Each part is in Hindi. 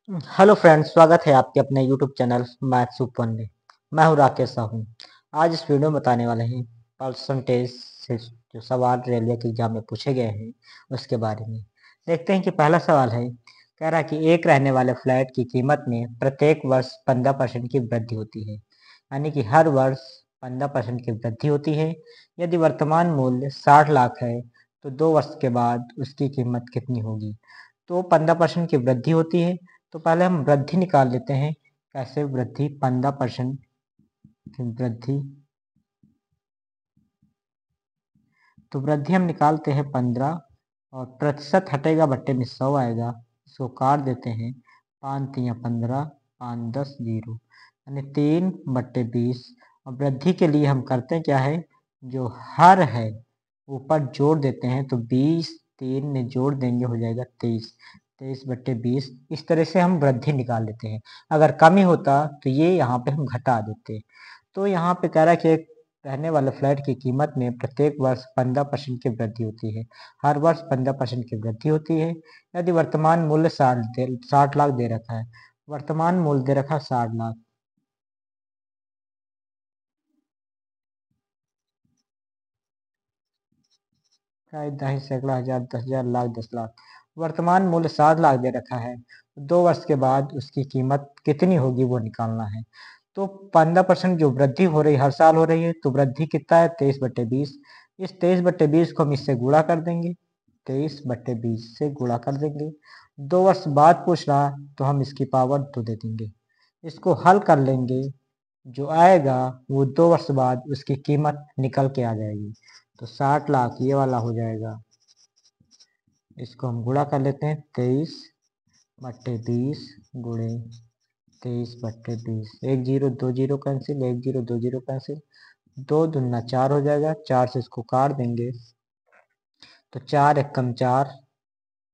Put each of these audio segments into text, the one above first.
हेलो फ्रेंड्स, स्वागत है आपके अपने यूट्यूब चैनल मैथ्स ऊपर में। मैं हूं राकेश साहू। आज इस वीडियो में बताने वाले हैं परसेंटेज से जो सवाल रेलवे के एग्जाम में पूछे गए हैं उसके बारे में। देखते हैं कि पहला सवाल है, कह रहा है कि एक रहने वाले फ्लैट की कीमत में प्रत्येक वर्ष 15% की वृद्धि होती है, यानी कि हर वर्ष 15% की वृद्धि होती है। यदि वर्तमान मूल्य 60 लाख है तो 2 वर्ष के बाद उसकी कीमत कितनी होगी। तो 15% की वृद्धि होती है, तो पहले हम वृद्धि निकाल लेते हैं। कैसे वृद्धि? 15% की वृद्धि, तो वृद्धि हम निकालते हैं 15 और प्रतिशत हटेगा बट्टे में 100 आएगा। इसको काट देते हैं, 5 तिया 15, 5 10 0, यानी 3/20। और वृद्धि के लिए हम करते क्या है, जो हर है ऊपर जोड़ देते हैं, तो 20 3 में जोड़ देंगे हो जाएगा 23, 23/20। इस तरह से हम वृद्धि निकाल लेते हैं। अगर कमी होता तो ये यहाँ पे हम घटा देते। तो यहाँ पे कह रहा है कि एक रहने वाले फ्लैट की कीमत में प्रत्येक वर्ष 15% की वृद्धि होती है, हर वर्ष 15% की वृद्धि होती है। यदि वर्तमान मूल्य 60 लाख दे रखा है, वर्तमान मूल्य दे रखा 60 लाख, दही सैकड़ा हजार 10,000 लाख 10 लाख, वर्तमान मूल्य 60 लाख दे रखा है। 2 वर्ष के बाद उसकी कीमत कितनी होगी वो निकालना है। तो 15% जो वृद्धि हो रही हर साल हो रही है, तो वृद्धि कितना है, 23/20। इस 23/20 को हम इससे गुणा कर देंगे, 23/20 से गुणा कर देंगे। 2 वर्ष बाद पूछ रहा तो हम इसकी पावर 2 दे देंगे। इसको हल कर लेंगे, जो आएगा वो 2 वर्ष बाद उसकी कीमत निकल के आ जाएगी। तो 60 लाख ये वाला हो जाएगा। इसको हम गुणा कर लेते हैं, 23/20 गुणे 23/20। 1 0 2 0 कैंसिल, 1 0 2 0 कैंसिल, 2 दूना 4 हो जाएगा। 4 से इसको काट देंगे, तो 4 एकम 4,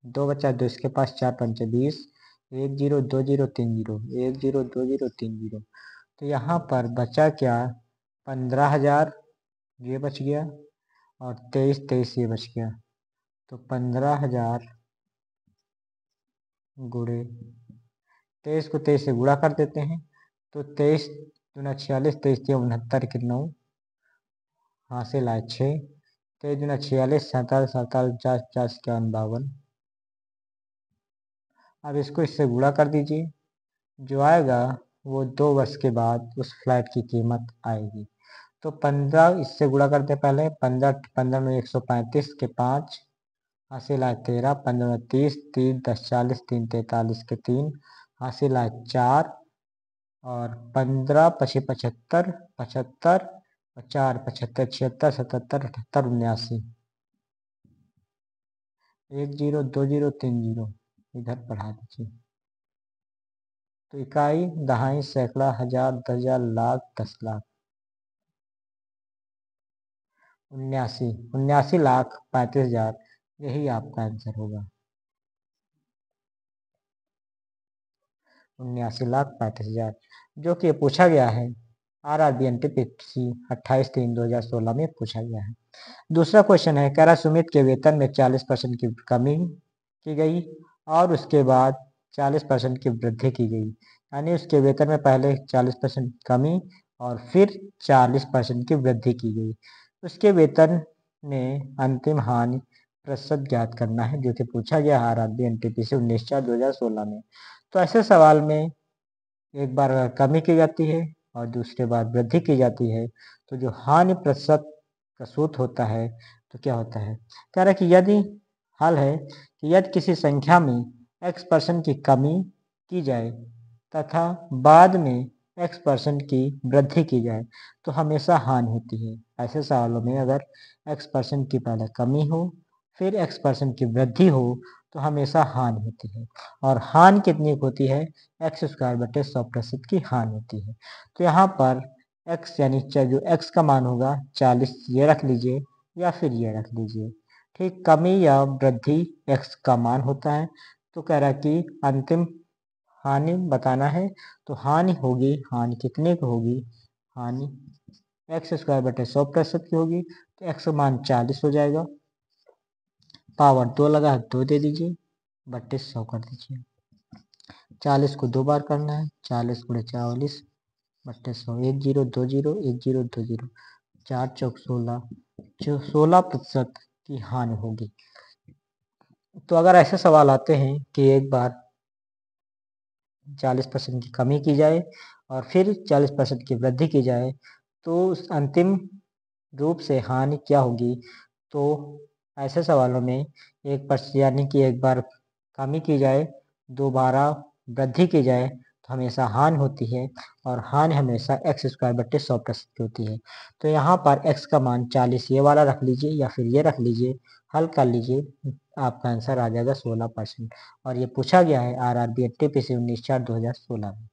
2 बचा 2 इसके पास, 4 पंचे 20, 1 0 2 0 3 0, 1 0 2 0 3 0। तो यहाँ पर बचा क्या, 15,000 ये बच गया और 23 ये बच गया। तो 15,000 गुणे 23 को 23 से गुणा कर देते हैं, तो 23 दूना 46, 23 तिया 69 के 9, हासिल आए 6, 23 दूना 46, 47 47 50 50 के 52। अब इसको इससे गुणा कर दीजिए, जो आएगा वो 2 वर्ष के बाद उस फ्लैट की कीमत आएगी। तो 15 इससे गुणा करते हैं, पहले 15 15 में 135 के 5, हासिल आए 13, 15 30, 3 10 40, 3 43 के 3, हासिल आए 4, और 15 पचे 75, 75 और 4 75, 76 77 78 79। 1 0 2 0 3 0 इधर बढ़ा दीजिए। तो इकाई, दहाई, सैकड़ा, हजार, 10,000, लाख, 10 लाख, 79 यही आपका आंसर होगा। 79,35,000 जो कि पूछा गया है RRB NTPC 28/3/2016 में पूछा गया है। दूसरा क्वेश्चन है, कह रहा सुमित के वेतन में 40% की कमी की गई और उसके बाद 40% की वृद्धि की गई, यानी उसके वेतन में पहले 40% कमी और फिर 40% की वृद्धि की गई। उसके वेतन में अंतिम हानि प्रतिशत ज्ञात करना है, जो कि पूछा गया RRB NTPC 19/4/2016 में। तो ऐसे सवाल में एक बार अगर कमी की जाती है और दूसरे बार वृद्धि की जाती है, तो जो हानि प्रतिशत का सूत्र होता है तो क्या होता है, कह रहा है कि यदि हल है कि यदि किसी संख्या में x% की कमी की जाए तथा बाद में x% की वृद्धि की जाए तो हमेशा हानि होती है। ऐसे सवालों में अगर x% की पहले कमी हो फिर x% की वृद्धि हो तो हमेशा हानि होती है। और हानि कितनी होती है, x²/100% की हानि होती है। तो यहाँ पर x यानी जो x का मान होगा 40 ये रख लीजिए या फिर ये रख लीजिए। ठीक, कमी या वृद्धि x का मान होता है। तो कह रहा है कि अंतिम हानि बताना है, तो हानि होगी, हानि कितने की होगी, हानि x²/100% की होगी। तो x का मान 40 हो जाएगा, पावर 2 लगा 2 दे दीजिए, बट्टे 100 कर दीजिए। 40 को 2 बार करना है, 40 गुणे 44 बट्टे 100, 1 0 2 0 1 0 2 0, 4 चौक 16, जो 16% की हानि होगी। तो अगर ऐसे सवाल आते हैं कि एक बार 40% की कमी की जाए और फिर 40% की वृद्धि की जाए, तो उस अंतिम रूप से हानि क्या होगी? तो ऐसे सवालों में यानी कि एक बार कमी की जाए, दोबारा वृद्धि की जाए तो हमेशा हानि होती है, और हानि हमेशा x स्क्वायर बट्टे 100% की होती है। तो यहाँ पर x का मान 40 ये वाला रख लीजिए या फिर ये रख लीजिए, हल कर लीजिए, आपका आंसर आ जाएगा 16%। और ये पूछा गया है RRB NTPC 19/4/2016 में।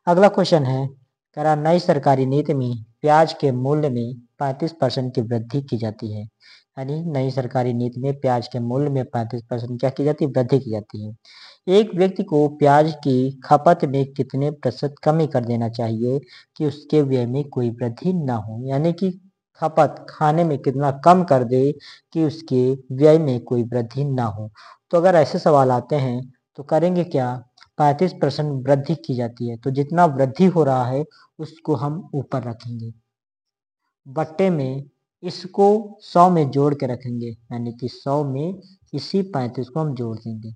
अगला क्वेश्चन है, करा नई सरकारी नीति में प्याज के मूल्य में 35% की वृद्धि की जाती है। यानी नई सरकारी नीति में प्याज के मूल्य में 35% क्या की जाती है? वृद्धि की जाती है। एक व्यक्ति को प्याज की खपत में कितने प्रतिशत कमी कर देना चाहिए कि उसके व्यय में कोई वृद्धि ना हो? यानी कि खपत खाने में कितना कम कर दे कि उसके व्यय में कोई वृद्धि ना हो। तो अगर ऐसे सवाल आते हैं तो करेंगे क्या? 35% वृद्धि की जाती है, तो जितना वृद्धि हो रहा है उसको हम ऊपर रखेंगे, बट्टे में इसको 100 में जोड़ के रखेंगे, यानी कि 100 में इसी 35 को हम जोड़ देंगे।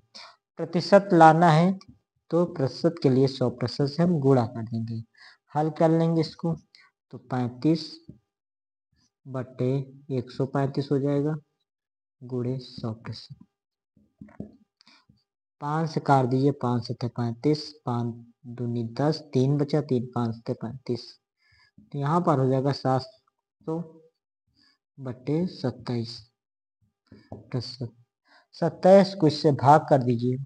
प्रतिशत लाना है तो प्रतिशत के लिए 100% से हम गुणा कर देंगे, हल कर लेंगे इसको, तो 35 बट्टे 135 हो जाएगा, गुणे 100%। 5 से काट दीजिए, 5 सत्ते 35, 5 दूनी 10, 3 बचा, 3 5 सत्ते 35, तो यहाँ पर हो जाएगा 700 बट्टे 27 प्रतिशत। 27 को इससे भाग कर दीजिए,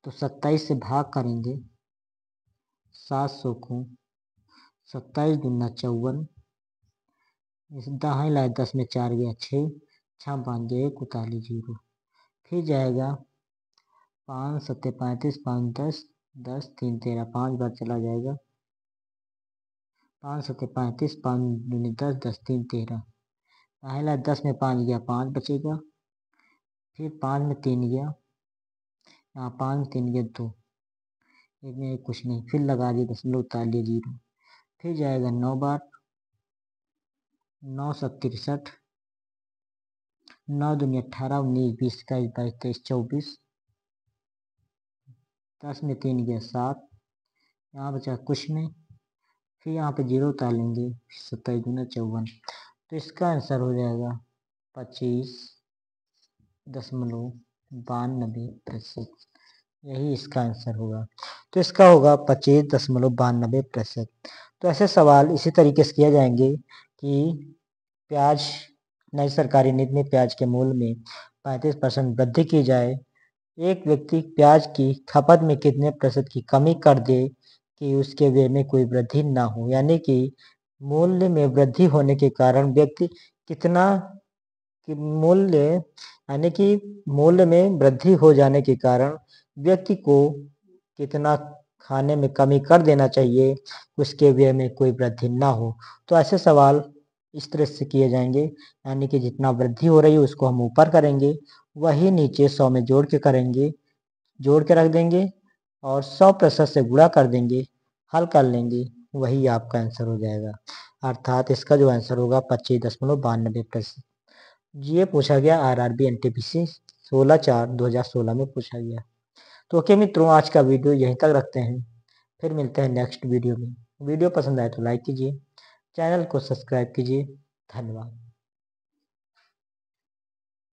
तो 27 से भाग करेंगे 700 को, 27 दूना 54, इस दाएं लाए 10 में 4 गया 6, 6 5 गया 1, उतार जीरो, फिर जाएगा 5 सत्ते 35, 5 10, 10 3 13, 5 बार चला जाएगा, 5 सत्ते 35, 5 दूनी 10, 10 3 13, पहला 10 में 5 गया 5 बचेगा, फिर 5 में 3 गया, यहाँ 5 में 3 गया 2, एक में एक कुछ नहीं, फिर लगा दिए 10 उतार लिए 0, फिर जाएगा 9 बार, 9 7 63, 9 दूनी 18, 19 20 21 22 23 24, 10 में 3 गया 7, यहाँ बचा कुछ नहीं, फिर यहाँ पे 0 उतार लेंगे, 27 दूना 54, तो इसका आंसर हो जाएगा 25.92%। यही इसका आंसर होगा। तो इसका होगा 25.92%। तो ऐसे सवाल इसी तरीके से किए जाएंगे कि प्याज नई सरकारी नीति में प्याज के मूल्य में 35% वृद्धि की जाए, एक व्यक्ति प्याज की खपत में कितने प्रतिशत की कमी कर दे कि उसके व्यय में कोई वृद्धि ना हो। यानी कि मूल्य में वृद्धि होने के कारण व्यक्ति कितना कि मूल्य यानी कि मूल्य में वृद्धि हो जाने के कारण व्यक्ति को कितना खाने में कमी कर देना चाहिए उसके व्यय में कोई वृद्धि ना हो। तो ऐसे सवाल इस तरह से किए जाएंगे, यानी कि जितना वृद्धि हो रही है उसको हम ऊपर करेंगे, वही नीचे 100 में जोड़ के करेंगे, जोड़ के रख देंगे और 100% से गुणा कर देंगे, हल कर लेंगे, वही आपका आंसर हो जाएगा। अर्थात इसका जो आंसर होगा 25.92%। ये पूछा गया RRB NTPC 16/4/2016 में पूछा गया। तो ओके मित्रों, आज का वीडियो यहीं तक रखते हैं, फिर मिलते हैं नेक्स्ट वीडियो में। वीडियो पसंद आए तो लाइक कीजिए, चैनल को सब्सक्राइब कीजिए। धन्यवाद।